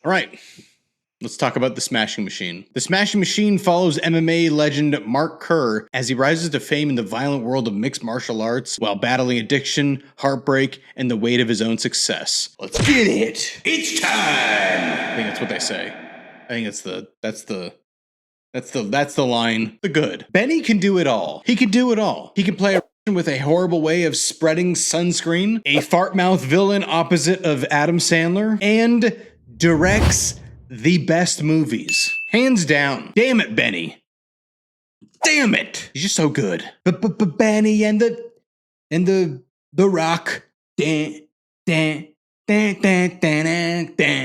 All right. Let's talk about The Smashing Machine. The Smashing Machine follows MMA legend Mark Kerr as he rises to fame in the violent world of mixed martial arts while battling addiction, heartbreak, and the weight of his own success. Let's get it. It's time. I think that's what they say. I think that's the line. The good. Benny can do it all. He can do it all. He can play a with a horrible way of spreading sunscreen, a fart mouth villain opposite of Adam Sandler, and directs the best movies. Hands down. Damn it, Benny. Damn it. He's just so good. Benny and the Rock. The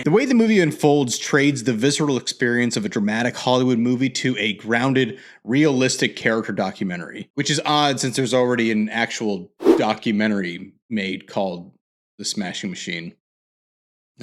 way the movie unfolds trades the visceral experience of a dramatic Hollywood movie to a grounded, realistic character documentary, which is odd since there's already an actual documentary made called The Smashing Machine.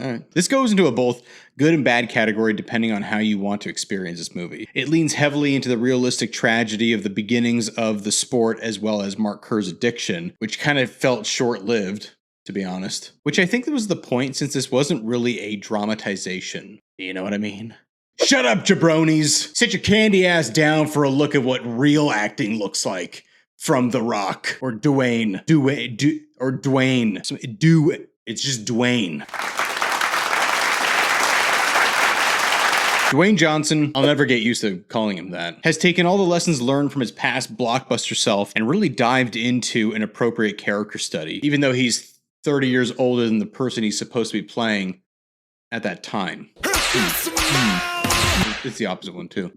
All right. This goes into a both good and bad category depending on how you want to experience this movie. It leans heavily into the realistic tragedy of the beginnings of the sport as well as Mark Kerr's addiction, which kind of felt short-lived, to be honest. Which I think was the point since this wasn't really a dramatization. You know what I mean? Shut up, jabronis! Sit your candy ass down for a look at what real acting looks like from The Rock or Dwayne. It's just Dwayne. Dwayne Johnson, I'll never get used to calling him that, has taken all the lessons learned from his past blockbuster self and really dived into an appropriate character study, even though he's 30 years older than the person he's supposed to be playing at that time. It's the opposite one, too.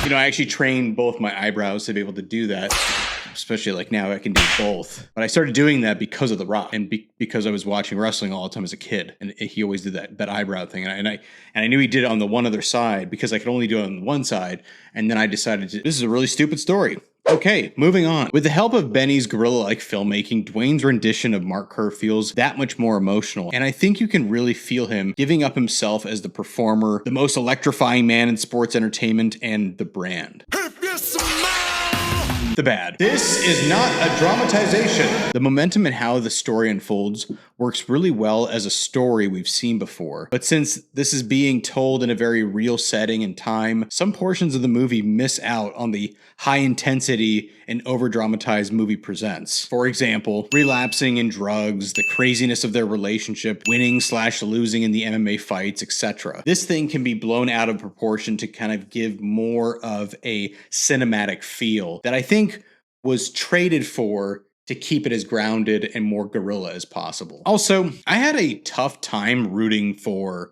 You know, I actually trained both my eyebrows to be able to do that. Especially like now I can do both. But I started doing that because of The Rock and because I was watching wrestling all the time as a kid. And he always did that eyebrow thing. And I knew he did it on the one other side because I could only do it on one side. And then I decided this is a really stupid story. Okay, moving on. With the help of Benny's guerrilla-like filmmaking, Dwayne's rendition of Mark Kerr feels that much more emotional. And I think you can really feel him giving up himself as the performer, the most electrifying man in sports entertainment, and the brand. The bad. This is not a dramatization. The momentum and how the story unfolds works really well as a story we've seen before. But since this is being told in a very real setting and time, some portions of the movie miss out on the high intensity and over-dramatized movie presents. For example, relapsing in drugs, the craziness of their relationship, winning/losing in the MMA fights, etc. This thing can be blown out of proportion to kind of give more of a cinematic feel that I think was traded for to keep it as grounded and more guerrilla as possible. Also, I had a tough time rooting for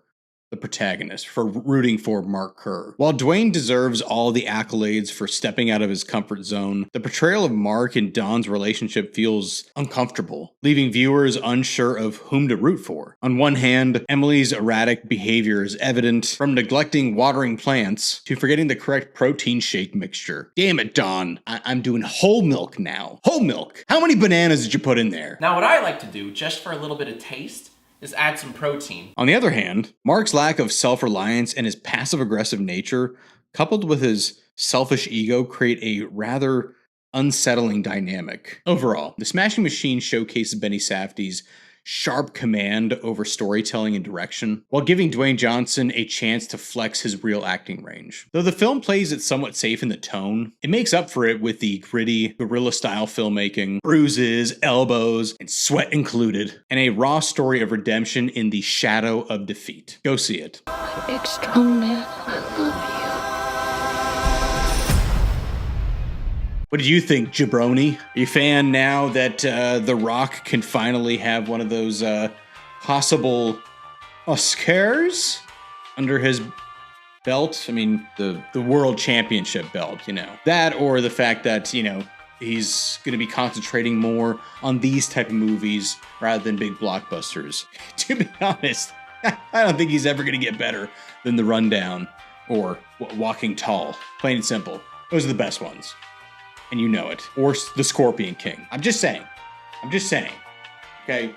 the protagonist, for rooting for Mark Kerr. While Dwayne deserves all the accolades for stepping out of his comfort zone, the portrayal of Mark and Don's relationship feels uncomfortable, leaving viewers unsure of whom to root for. On one hand, Emily's erratic behavior is evident, from neglecting watering plants to forgetting the correct protein shake mixture. Damn it, Don. I'm doing whole milk now. Whole milk. How many bananas did you put in there? Now what I like to do, just for a little bit of taste, is add some protein. On the other hand, Mark's lack of self-reliance and his passive-aggressive nature, coupled with his selfish ego, create a rather unsettling dynamic. Overall, The Smashing Machine showcases Benny Safdie's sharp command over storytelling and direction, while giving Dwayne Johnson a chance to flex his real acting range. Though the film plays it somewhat safe in the tone, it makes up for it with the gritty, guerrilla-style filmmaking, bruises, elbows, and sweat included, and a raw story of redemption in the shadow of defeat. Go see it. Big strong man, I love you. What do you think, jabroni? Are you a fan now that The Rock can finally have one of those possible Oscars under his belt? I mean, the world championship belt, you know. That or the fact that, you know, he's going to be concentrating more on these type of movies rather than big blockbusters. To be honest, I don't think he's ever going to get better than The Rundown or Walking Tall. Plain and simple. Those are the best ones. And you know it. Or The Scorpion King. I'm just saying. Okay?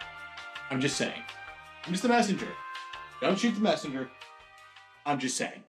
I'm just saying. I'm just the messenger. Don't shoot the messenger. I'm just saying.